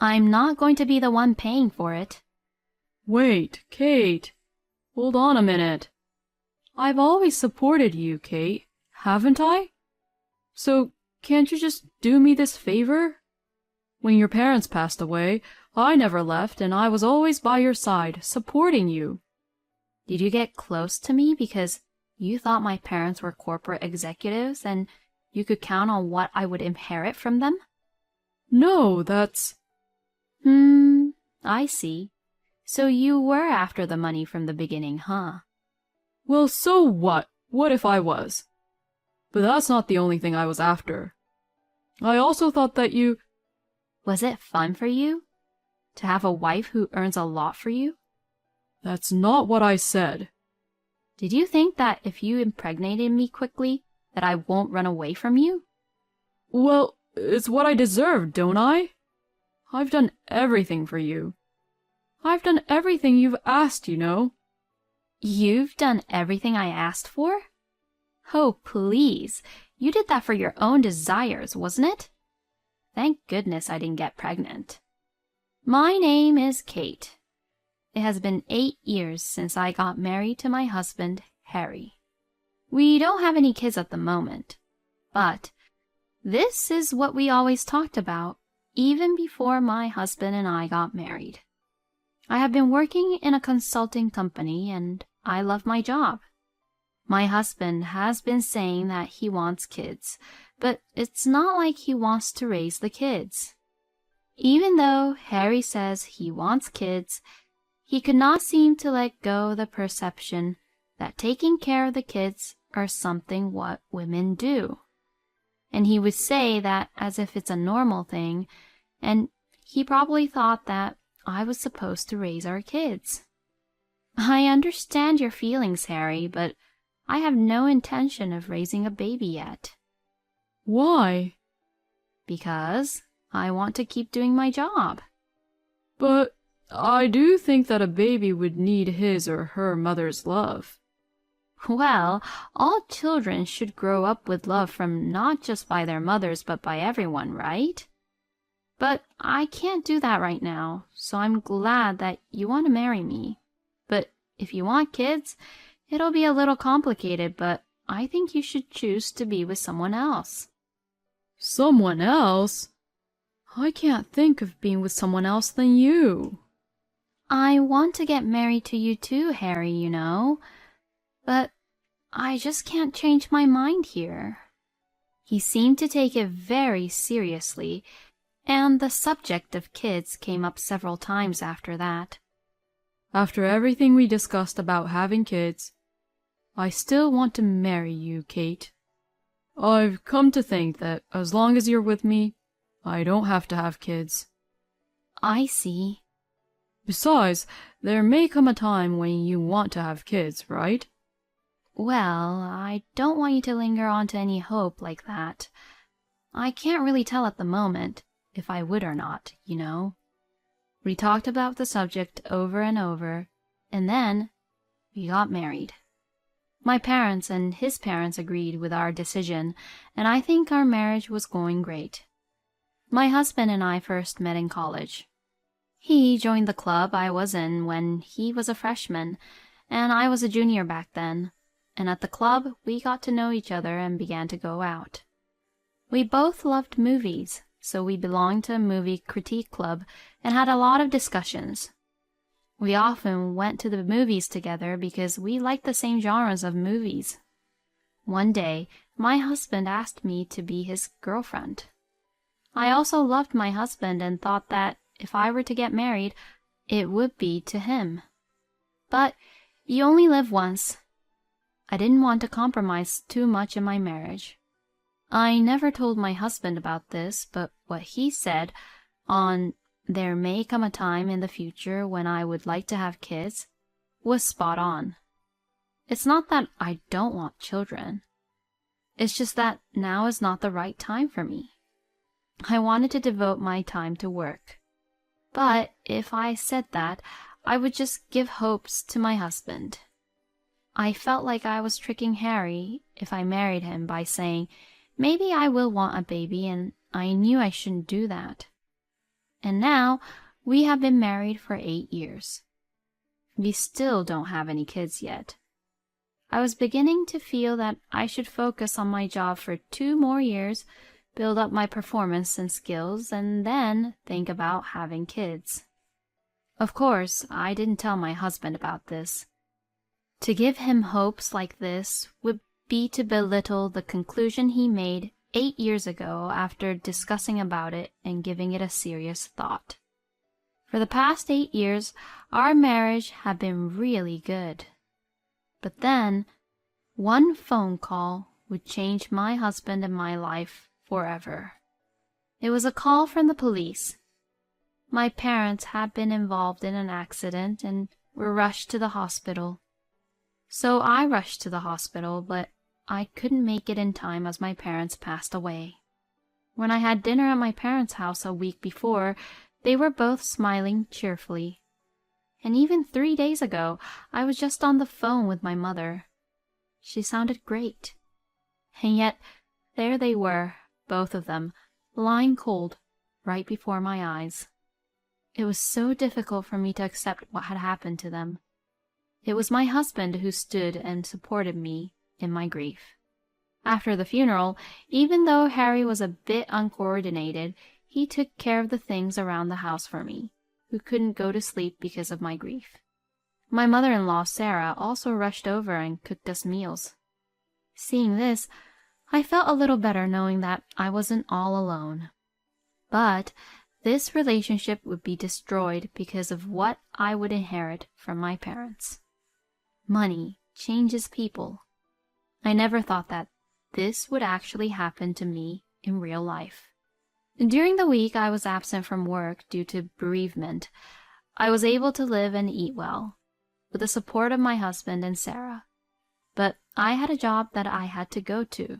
I'm not going to be the one paying for it. Wait, Kate. Hold on a minute. I've always supported you, Kate, haven't I? So can't you just do me this favor? When your parents passed away, I never left and I was always by your side, supporting you. Did you get close to me because you thought my parents were corporate executives and you could count on what I would inherit from them? No, that's... I see. So you were after the money from the beginning, huh? Well, so what? What if I was? But that's not the only thing I was after. I also thought that you... Was it fun for you? To have a wife who earns a lot for you? That's not what I said. Did you think that if you impregnated me quickly, that I won't run away from you? Well, it's what I deserved, don't I? I've done everything for you. I've done everything you've asked, you know. You've done everything I asked for? Oh, please. You did that for your own desires, wasn't it? Thank goodness I didn't get pregnant. My name is Kate. It has been 8 years since I got married to my husband, Harry. We don't have any kids at the moment, but this is what we always talked about, even before my husband and I got married. I have been working in a consulting company and I love my job. My husband has been saying that he wants kids, but it's not like he wants to raise the kids. Even though Harry says he wants kids, he could not seem to let go the perception that taking care of the kids are something what women do. And he would say that as if it's a normal thing, and he probably thought that I was supposed to raise our kids. I understand your feelings, Harry, but I have no intention of raising a baby yet. Why? Because I want to keep doing my job. But I do think that a baby would need his or her mother's love. Well, all children should grow up with love from not just by their mothers, but by everyone, right? But I can't do that right now, so I'm glad that you want to marry me. But if you want kids, it'll be a little complicated, but I think you should choose to be with someone else. Someone else? I can't think of being with someone else than you. I want to get married to you too, Harry, you know. But I just can't change my mind here. He seemed to take it very seriously, and the subject of kids came up several times after that. After everything we discussed about having kids, I still want to marry you, Kate. I've come to think that as long as you're with me, I don't have to have kids. I see. Besides, there may come a time when you want to have kids, right? Well, I don't want you to linger on to any hope like that. I can't really tell at the moment if I would or not, you know. We talked about the subject over and over, and then we got married. My parents and his parents agreed with our decision, and I think our marriage was going great. My husband and I first met in college. He joined the club I was in when he was a freshman, and I was a junior back then, and at the club we got to know each other and began to go out. We both loved movies, so we belonged to a movie critique club and had a lot of discussions. We often went to the movies together because we liked the same genres of movies. One day, my husband asked me to be his girlfriend. I also loved my husband and thought that if I were to get married, it would be to him. But you only live once. I didn't want to compromise too much in my marriage. I never told my husband about this, but what he said on "there may come a time in the future when I would like to have kids" was spot on. It's not that I don't want children. It's just that now is not the right time for me. I wanted to devote my time to work. But if I said that, I would just give hopes to my husband. I felt like I was tricking Harry if I married him by saying, maybe I will want a baby, and I knew I shouldn't do that. And now we have been married for 8 years. We still don't have any kids yet. I was beginning to feel that I should focus on my job for 2 more years, build up my performance and skills, and then think about having kids. Of course, I didn't tell my husband about this. To give him hopes like this would be to belittle the conclusion he made 8 years ago after discussing about it and giving it a serious thought. For the past 8 years, our marriage had been really good. But then, one phone call would change my husband and my life forever. It was a call from the police. My parents had been involved in an accident and were rushed to the hospital. So I rushed to the hospital, but I couldn't make it in time as my parents passed away. When I had dinner at my parents' house a week before, they were both smiling cheerfully. And even 3 days ago, I was just on the phone with my mother. She sounded great. And yet, there they were, both of them, lying cold, right before my eyes. It was so difficult for me to accept what had happened to them. It was my husband who stood and supported me in my grief. After the funeral, even though Harry was a bit uncoordinated, he took care of the things around the house for me, who couldn't go to sleep because of my grief. My mother-in-law, Sarah, also rushed over and cooked us meals. Seeing this, I felt a little better knowing that I wasn't all alone. But this relationship would be destroyed because of what I would inherit from my parents. Money changes people. I never thought that this would actually happen to me in real life. During the week I was absent from work due to bereavement, I was able to live and eat well, with the support of my husband and Sarah. But I had a job that I had to go to.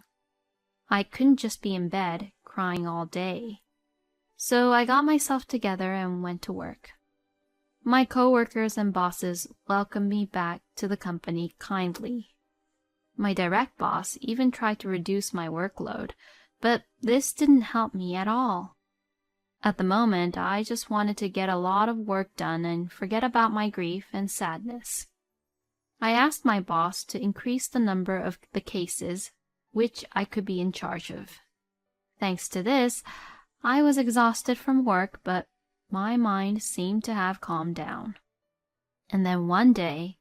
I couldn't just be in bed, crying all day. So I got myself together and went to work. My coworkers and bosses welcomed me back to the company kindly. My direct boss even tried to reduce my workload, but this didn't help me at all. At the moment, I just wanted to get a lot of work done and forget about my grief and sadness. I asked my boss to increase the number of the cases which I could be in charge of. Thanks to this, I was exhausted from work, but my mind seemed to have calmed down. And then one day,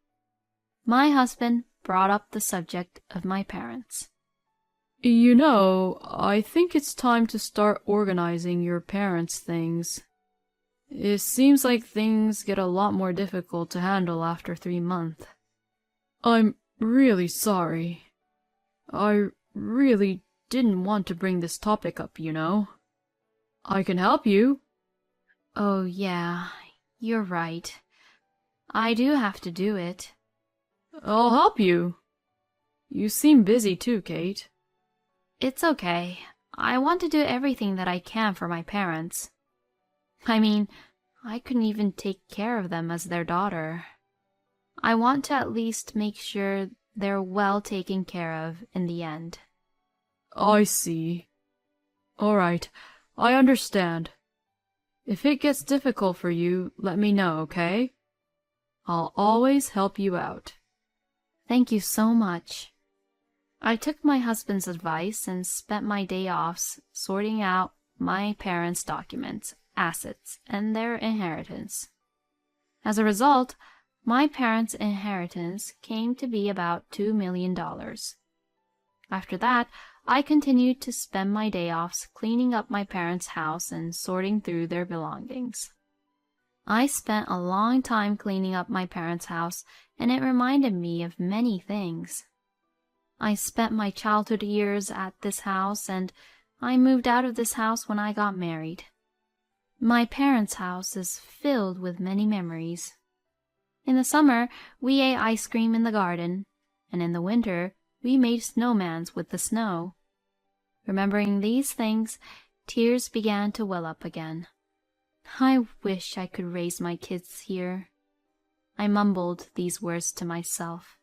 my husband brought up the subject of my parents. You know, I think it's time to start organizing your parents' things. It seems like things get a lot more difficult to handle after 3 months. I'm really sorry. I really didn't want to bring this topic up, you know. I can help you. Oh, yeah, you're right. I do have to do it. I'll help you. You seem busy too, Kate. It's okay. I want to do everything that I can for my parents. I mean, I couldn't even take care of them as their daughter. I want to at least make sure they're well taken care of in the end. I see. All right, I understand. If it gets difficult for you, let me know, okay? I'll always help you out. Thank you so much. I took my husband's advice and spent my day offs sorting out my parents' documents, assets, and their inheritance. As a result, my parents' inheritance came to be about $2 million. After that, I continued to spend my day offs cleaning up my parents' house and sorting through their belongings. I spent a long time cleaning up my parents' house, and it reminded me of many things. I spent my childhood years at this house, and I moved out of this house when I got married. My parents' house is filled with many memories. In the summer, we ate ice cream in the garden, and in the winter, we made snowmans with the snow. Remembering these things, tears began to well up again. I wish I could raise my kids here. I mumbled these words to myself.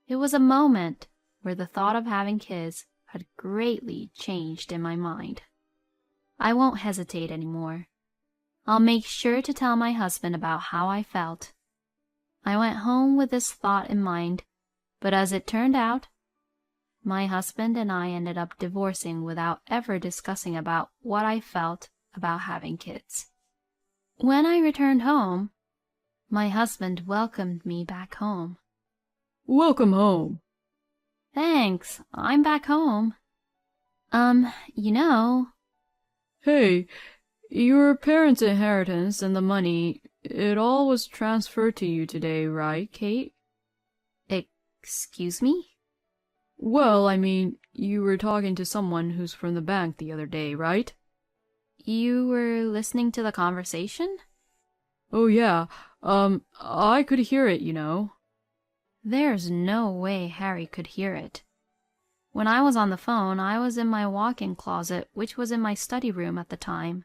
It was a moment where the thought of having kids had greatly changed in my mind. I won't hesitate anymore. I'll make sure to tell my husband about how I felt. I went home with this thought in mind, but as it turned out, my husband and I ended up divorcing without ever discussing about what I felt about having kids. When I returned home, my husband welcomed me back home. Welcome home. Thanks, I'm back home. You know... Hey, your parents' inheritance and the money, it all was transferred to you today, right, Kate? Excuse me? Well, I mean, you were talking to someone who's from the bank the other day, right? You were listening to the conversation? Oh yeah, I could hear it, you know. There's no way Harry could hear it. When I was on the phone, I was in my walk-in closet, which was in my study room at the time.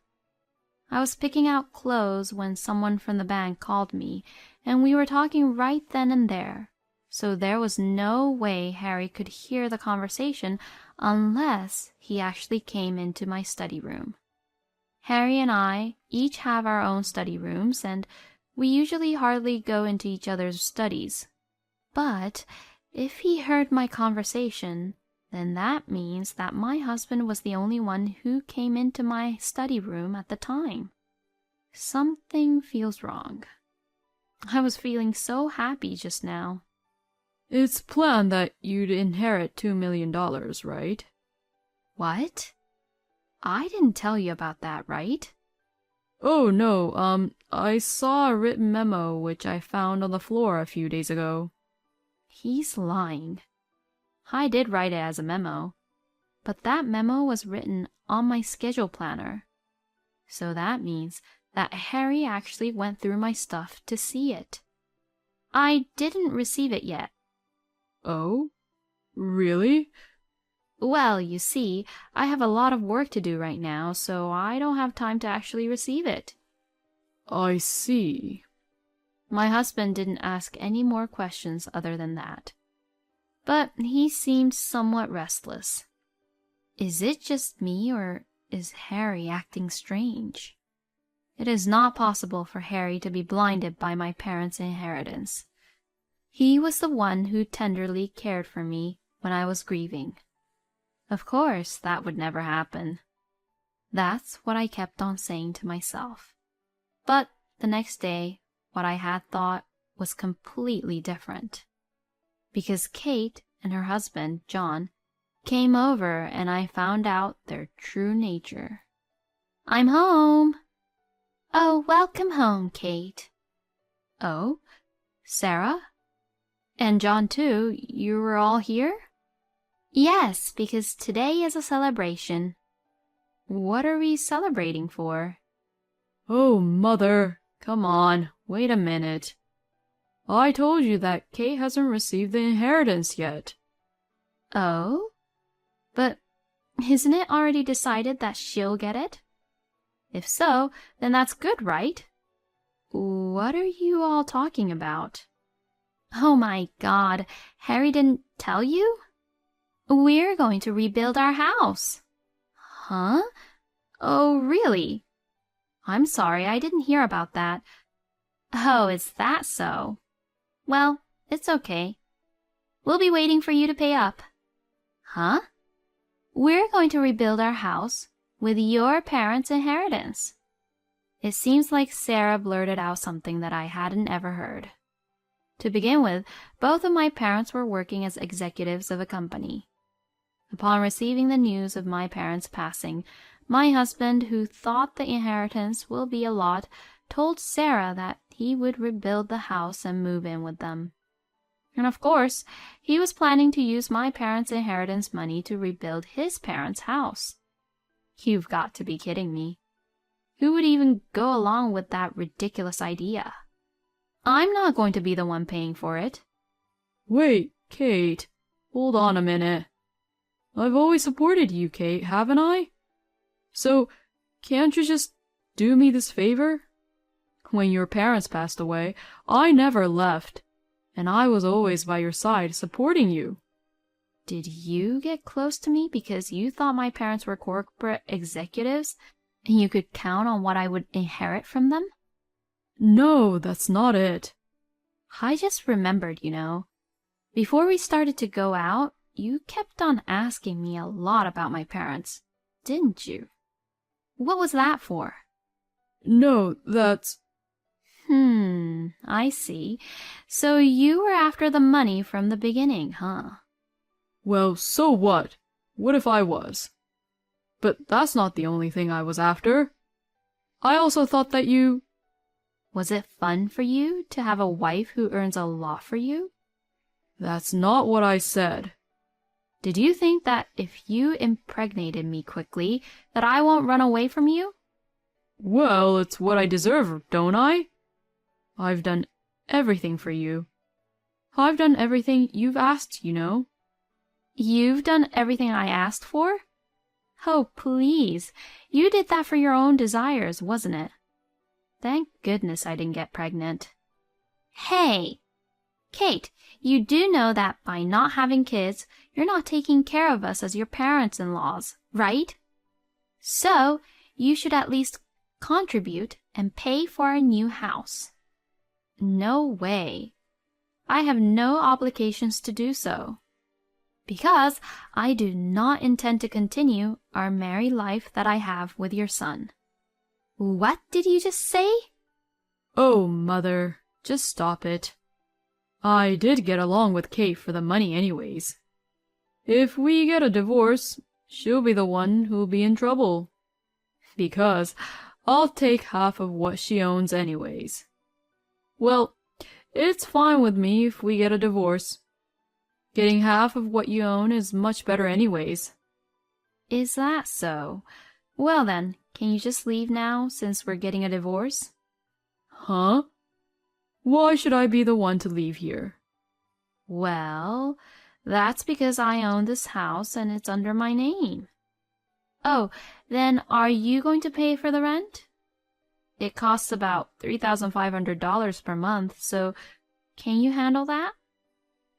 I was picking out clothes when someone from the bank called me, and we were talking right then and there. So there was no way Harry could hear the conversation unless he actually came into my study room. Harry and I each have our own study rooms, and we usually hardly go into each other's studies. But if he heard my conversation, then that means that my husband was the only one who came into my study room at the time. Something feels wrong. I was feeling so happy just now. It's planned that you'd inherit $2 million, right? What? I didn't tell you about that, right? Oh no, I saw a written memo which I found on the floor a few days ago. He's lying. I did write it as a memo, but that memo was written on my schedule planner. So that means that Harry actually went through my stuff to see it. I didn't receive it yet. Oh? Really? Well, you see, I have a lot of work to do right now, so I don't have time to actually receive it. I see. My husband didn't ask any more questions other than that. But he seemed somewhat restless. Is it just me, or is Harry acting strange? It is not possible for Harry to be blinded by my parents' inheritance. He was the one who tenderly cared for me when I was grieving. Of course, that would never happen. That's what I kept on saying to myself. But the next day, what I had thought was completely different. Because Kate and her husband, John, came over and I found out their true nature. I'm home. Oh, welcome home, Kate. Oh, Sarah? And John too, you were all here? Yes, because today is a celebration. What are we celebrating for? Oh, Mother, come on, wait a minute. I told you that Kate hasn't received the inheritance yet. Oh? But isn't it already decided that she'll get it? If so, then that's good, right? What are you all talking about? Oh my God, Harry didn't tell you? We're going to rebuild our house. Huh? Oh, really? I'm sorry, I didn't hear about that. Oh, is that so? Well, it's okay. We'll be waiting for you to pay up. Huh? We're going to rebuild our house with your parents' inheritance. It seems like Sarah blurted out something that I hadn't ever heard. To begin with, both of my parents were working as executives of a company. Upon receiving the news of my parents' passing, my husband, who thought the inheritance will be a lot, told Sarah that he would rebuild the house and move in with them. And of course, he was planning to use my parents' inheritance money to rebuild his parents' house. You've got to be kidding me. Who would even go along with that ridiculous idea? I'm not going to be the one paying for it. Wait, Kate, hold on a minute. I've always supported you, Kate, haven't I? So, can't you just do me this favor? When your parents passed away, I never left, and I was always by your side supporting you. Did you get close to me because you thought my parents were corporate executives And you could count on what I would inherit from them? No, that's not it. I just remembered, you know. Before we started to go out, you kept on asking me a lot about my parents, didn't you? What was that for? No, that's... I see. So you were after the money from the beginning, huh? Well, so what? What if I was? But that's not the only thing I was after. I also thought that you... Was it fun for you to have a wife who earns a lot for you? That's not what I said. Did you think that if you impregnated me quickly, that I won't run away from you? Well, it's what I deserve, don't I? I've done everything for you. I've done everything you've asked, you know. You've done everything I asked for? Oh, please. You did that for your own desires, wasn't it? Thank goodness I didn't get pregnant. Hey! Kate, you do know that by not having kids, you're not taking care of us as your parents-in-laws, right? So, you should at least contribute and pay for our new house. No way. I have no obligations to do so. Because I do not intend to continue our married life that I have with your son. What did you just say? Oh, Mother, just stop it. I did get along with Kate for the money anyways. If we get a divorce, she'll be the one who'll be in trouble. Because I'll take half of what she owns anyways. Well, it's fine with me if we get a divorce. Getting half of what you own is much better anyways. Is that so? Well then, can you just leave now since we're getting a divorce? Huh? Why should I be the one to leave here? Well, that's because I own this house and it's under my name. Oh, then are you going to pay for the rent? It costs about $3,500 per month, so can you handle that?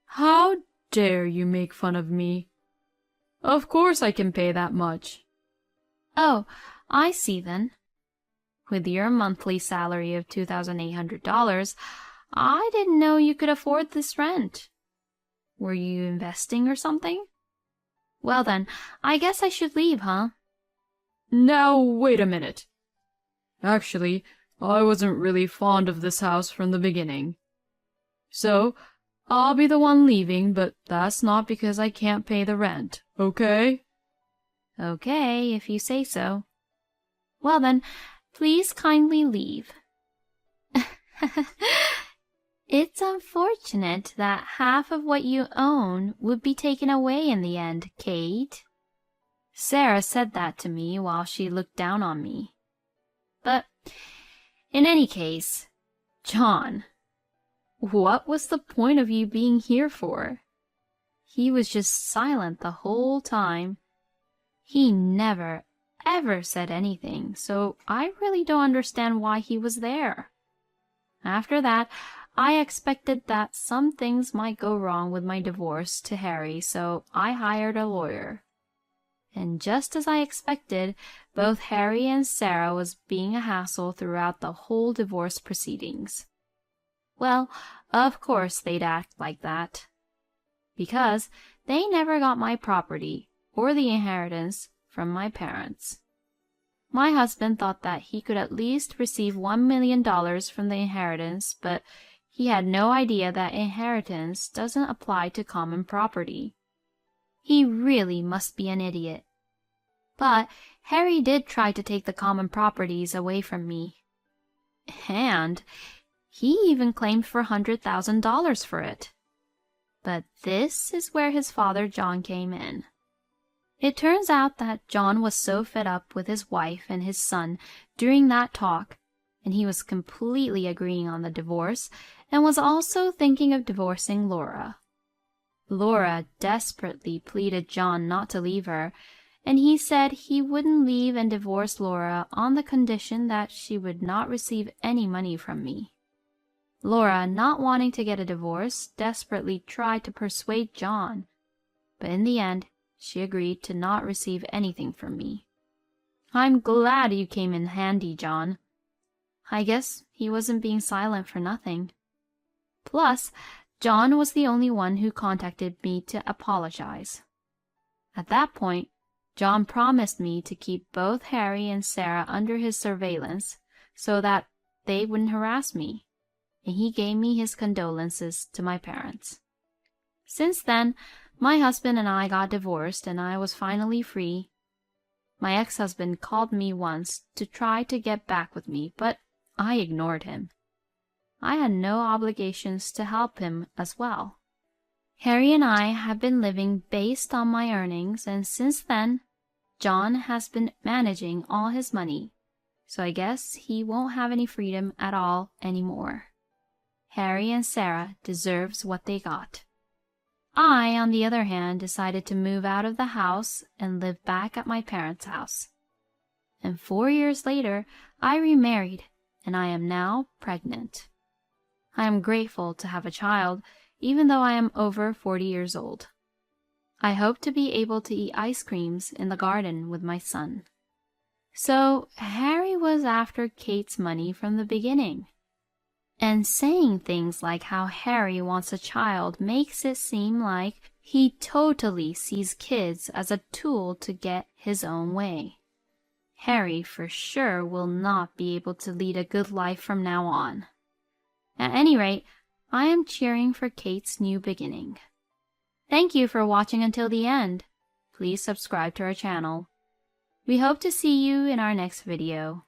How dare you make fun of me? Of course I can pay that much. Oh, I see then. With your monthly salary of $2,800, I didn't know you could afford this rent. Were you investing or something? Well then, I guess I should leave, huh? Now, wait a minute. Actually, I wasn't really fond of this house from the beginning. So, I'll be the one leaving, but that's not because I can't pay the rent, okay? Okay, if you say so. Well then, please kindly leave. It's unfortunate that half of what you own would be taken away in the end, Kate. Sarah said that to me while she looked down on me. But, in any case, John, what was the point of you being here for? He was just silent the whole time. He never, ever said anything, so I really don't understand why he was there. After that, I expected that some things might go wrong with my divorce to Harry, so I hired a lawyer. And just as I expected, both Harry and Sarah was being a hassle throughout the whole divorce proceedings. Well, of course they'd act like that. Because they never got my property or the inheritance from my parents. My husband thought that he could at least receive $1 million from the inheritance, but he had no idea that inheritance doesn't apply to common property. He really must be an idiot. But Harry did try to take the common properties away from me. And he even claimed for $100,000 for it. But this is where his father John came in. It turns out that John was so fed up with his wife and his son during that talk, and he was completely agreeing on the divorce, and was also thinking of divorcing Laura. Laura desperately pleaded John not to leave her, and he said he wouldn't leave and divorce Laura on the condition that she would not receive any money from me. Laura, not wanting to get a divorce, desperately tried to persuade John, but in the end, she agreed to not receive anything from me. I'm glad you came in handy, John. I guess he wasn't being silent for nothing. Plus, John was the only one who contacted me to apologize. At that point, John promised me to keep both Harry and Sarah under his surveillance so that they wouldn't harass me, and he gave me his condolences to my parents. Since then, my husband and I got divorced and I was finally free. My ex-husband called me once to try to get back with me, but I ignored him. I had no obligations to help him as well. Harry and I have been living based on my earnings, and since then, John has been managing all his money, so I guess he won't have any freedom at all anymore. Harry and Sarah deserves what they got. I, on the other hand, decided to move out of the house and live back at my parents' house. And 4 years later, I remarried, and I am now pregnant. I am grateful to have a child, even though I am over 40 years old. I hope to be able to eat ice creams in the garden with my son. So Harry was after Kate's money from the beginning. And saying things like how Harry wants a child makes it seem like he totally sees kids as a tool to get his own way. Harry for sure will not be able to lead a good life from now on. At any rate, I am cheering for Kate's new beginning. Thank you for watching until the end. Please subscribe to our channel. We hope to see you in our next video.